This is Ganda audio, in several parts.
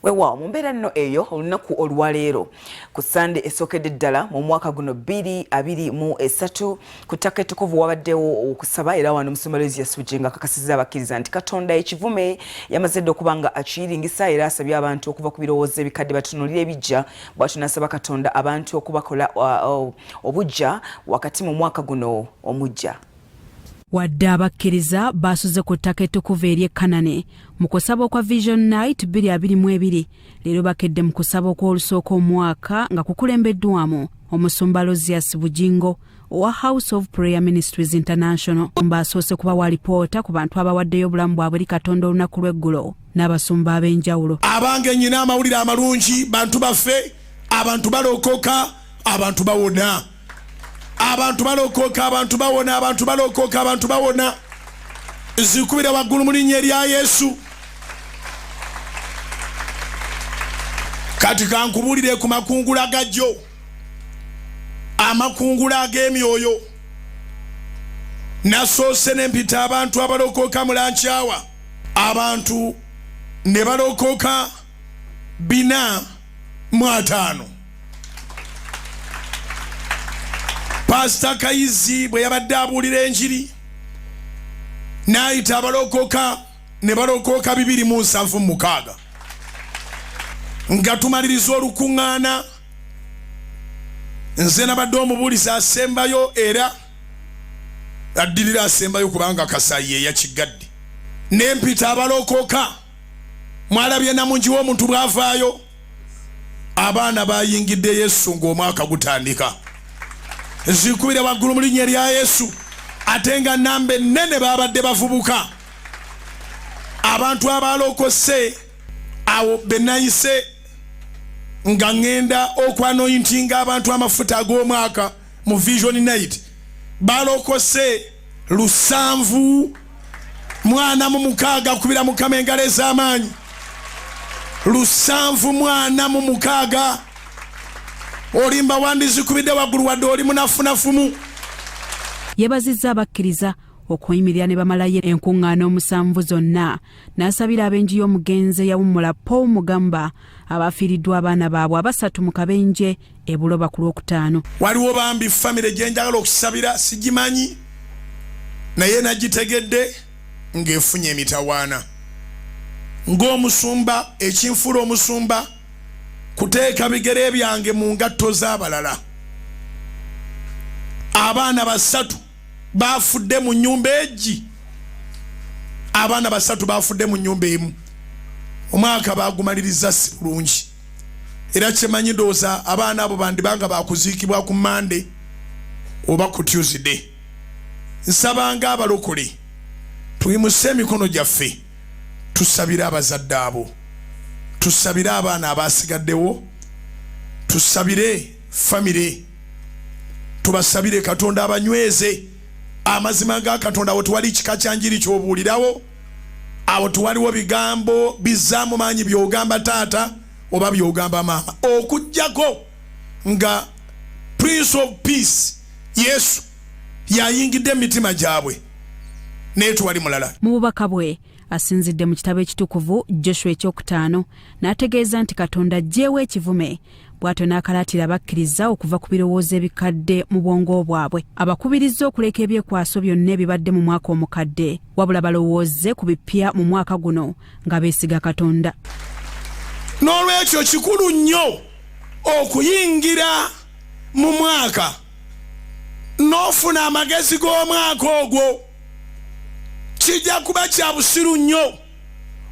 Wewa mumbeera nno eyo olunaku olwaleero ku Sunday esookedde ddala mu mwaka guno 2023 ku ttaka ettukuvu wabaddewo okusaba era wano Omusumbalezi Bujjingo akakasizza abakkiriza nti Katonda ekivume yamaze dda okuba nga akiyiringisa era asabye abantu okuva ku birowoozo ebikadde batunuulira ebijja bw'atyo n'asaba Katonda abantu okubakola obuggya wakati mu mwaka guno omujja. Wadde abakkiriza basuze ku ttaka ettukuvu eri Kanane mu kusaba kwa Vision Night 2022 leero bakedde mu kusaba okw'olusooka omwaka nga kukulembeddwamu Omusumbalezi Bujjingo wa House of Prayer Ministries International. Asoose kubawa alipoota ku bantu abawaddeyo obulamu bwabwe eri Katonda olunaku lw'eggulo n'abasumba ab'enjawulo. Abange nnyina amawulire amalungi, bantu baffe, abantu balokoka, abantu bawona. Abantu balokoka, abantu bawona, abantu balokoka, abantu bawona. Zikubira waggulu mu linnya erya Yesu. Kati kankubulire ku makungula gajjo, amakungula ag'emyoyo. Nasoose ne mpita abantu abalokoka mu lankyawa. Abantu ne balokoka 405. Pastor Kayizi bwe yabadde abuulira enjiri n'ayita abalokoka ne balokoka 276 nga tumaliriza olukuŋŋaana. Nze nabadde omubuulizi asembayo era addirira asembayo kubanga Kasayi ye yakigadde. Ne mpita abalokoka, mwalabye namungi w'omuntu bw'avaayo, abaana bayingidde Yesu ng'omwaka gutandika. Zikubire waggulu mu linnya erya Yesu. Ate nga nambe nnene babadde bavubuka. Abantu abalokose awo benayise nga ngenda okwanointinga abantu amafuta ag'omwaka mu Vision Night balokose 746 kubira Mukama engalo ez'amaanyi. 746 olimba wandizi kubidde waggulu wadde oli munafunafumu. Yebazizza abakkiriza okuyimirira ne bamalayo enkuŋŋaana 7 zonna n'asabira ab'enju y'omugenzi eyawummula Paul Mugamba abafiiriddwa abaana baabwe 3 mu kabenje e Buloba ku Lwokutaano. Waliwo bambi famire gye njagala okusabira sigimanyi naye nagitegedde ng'efunye emitawaana. Ng'omusumba ekinfuula omusumba kuteeka bigere byange mu ngatto z'abalala. Abaana 3 bafudde mu nnyumba egi. Abaana 3 bafudde mu nnyumba emu. Omwaka bagumaliriza si bulungi. Era kyemanyi ndowooza abaana abo bandibanga bakuziikibwa ku Monday oba ku Tuesday. Nsabanga abalokole tuyimuse emikono gyaffe tusabire abazadde abo, tusabire abaana abasigaddewo, tusabire famire, tubasabire Katonda abanyweze amazima ga Katonda. Awo tuwali kika kyanjiri kyobuulirawo, awo tuwaliwo bigambo bizaamu maanyi byogamba taata oba byogamba maama, okujjako nga Prince of Peace Yesu yayingidde emitima gyabwe naye tuwali mulala. Mu bubaka bwe asinzidde mu kitabo ekitukuvu Joshua 5 n'ategeeza nti Katonda ajjeewo ekivume bw'atyo n'akalaatira abakkiriza okuva ku birowoozo ebikadde mu bwongo bwabwe. Abakubiriza okuleka ebyekwaso byonna ebibadde mu mwaka omukadde wabula balowooze ku bipya mu mwaka guno nga beesiga Katonda. N'olwekyo kikulu nnyo okuyingira mu mwaka n'ofuna amagezi g'omwaka ogwo. Kijja kuba kya busiru nnyo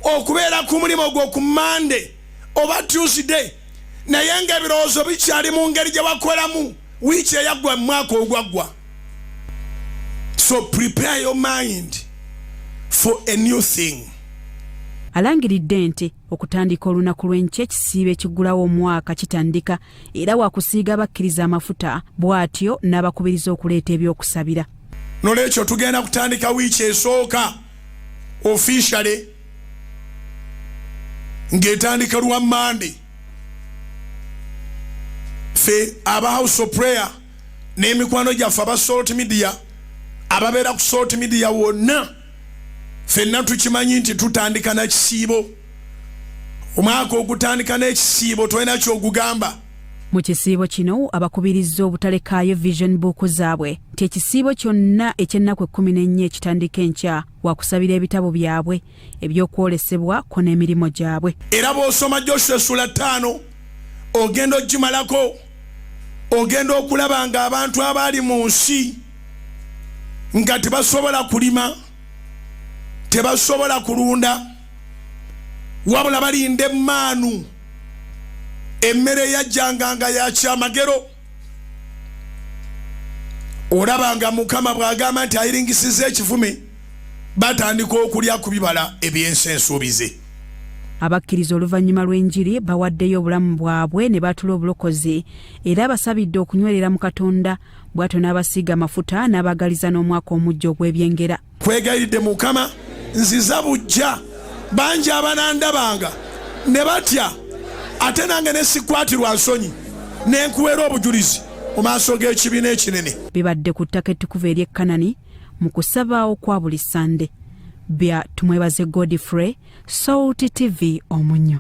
okubeera ku mulimu gwo ku Monday oba Tuesday naye ng'ebirowoozo bikyali mu ngeri gye wakolamu wiiki eyaggwa mu mwaka ogwaggwa. So prepare your mind for a new thing. Alangiridde nti okutandika olunaku lw'enkya ekisiibe ekiggulawo omwaka kitandika era wakusiiga abakkiriza amafuta bw'atyo n'abakubiriza okuleeta ebyokusabira. N'olwekyo tugenda kutandika wiiki esooka officially ng'etandika lwa Monday. Fe aba House of Prayer n'emikwano gyaffe aba Salt Media ababeera ku Salt Media wonna ffenna tukimanyi nti tutandika na kisiibo omwaka ogutandika n'ekisiibo tolina ky'ogugamba. Mu kisiibo kino abakubirizza obutalekaayo vision book zaabwe nti ekisiibo kyonna eky'ennaku 14 ekitandika enkya wakusabira ebitabo byabwe ebyokwolesebwa ko n'emirimu gyabwe. Era bw'osoma Joshua Sula 5 ogenda ogimalako, ogenda okulaba nga abantu abaali mu nsi nga tebasobola kulima, tebasobola kulunda, wabula balinda emmaanu, emmere yajjanga nga ya kyamagero. Olaba nga Mukama bw'agamba nti ayiringisiza ekivume, batandika okulya ku bibala eby'ensi ensuubize. Abakkiriza oluvannyuma lw'enjiri bawaddeyo obulamu bwabwe ne batula obulokozi era basabidde okunywerera mu Katonda bw'atyo n'abasiiga amafuta n'abagaliza n'omwaka omujja ogw'ebyengera. Kwegayiridde Mukama nziza bujja bangi abanandabanga ne batya ate nange ne sikwatirwa nsonyi ne nkuweera obujulizi mu maaso g'ekibiina ekinene. Bibadde ku ttaka ettukuvu ery'e Kanani mu kusaba okwa buli Sande. Bya tumwebaze Godfrey, Salt TV Omunyo.